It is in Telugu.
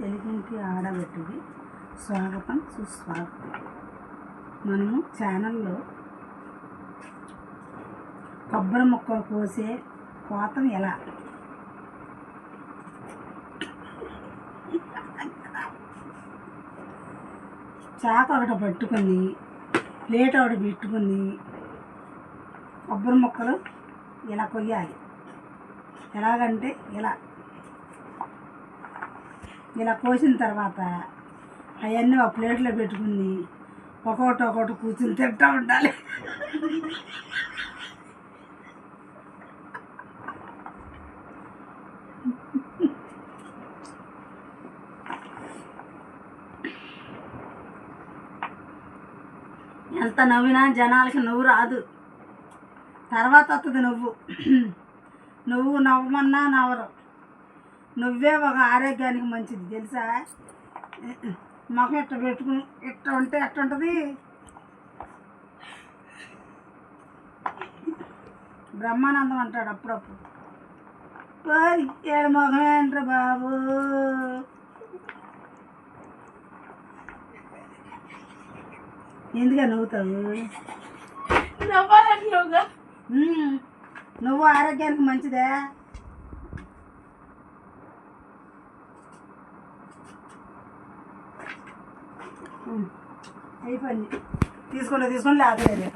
తెలుగింటి ఆడబెట్టుది స్వాగతం సుస్వాగతం. మనము ఛానల్లో కొబ్బరి ముక్కలు కోసే కోతం ఎలా, చాకు ఒకటి పట్టుకొని ప్లేట్ ఒకటి పెట్టుకొని కొబ్బరి ముక్కలు ఇలా కొయ్యాలి. ఎలాగంటే ఇలా కోసిన తర్వాత అవన్నీ ఒక ప్లేట్లో పెట్టుకుని ఒక్కొక్కటి కూర్చుని తింటూ ఉండాలి. ఎంత నవ్వినా జనాలకి నవ్వు రాదు, తర్వాత వస్తుంది నవ్వు. నువ్వు నవ్వమన్నా నవ్వరు. నువ్వే ఒక ఆరోగ్యానికి మంచిది తెలుసా. మొఖం ఇట్ట పెట్టుకుని ఇట్ట ఉంటే ఎట్టుంటుంది. బ్రహ్మానందం అంటాడు అప్పుడప్పుడు, ఏడు మొఖం ఏంట్రా బాబు. ఎందుగా నవ్వుతావు? నువ్వు ఆరోగ్యానికి మంచిదే. అయిపోయింది, తీసుకొని లేకపోతే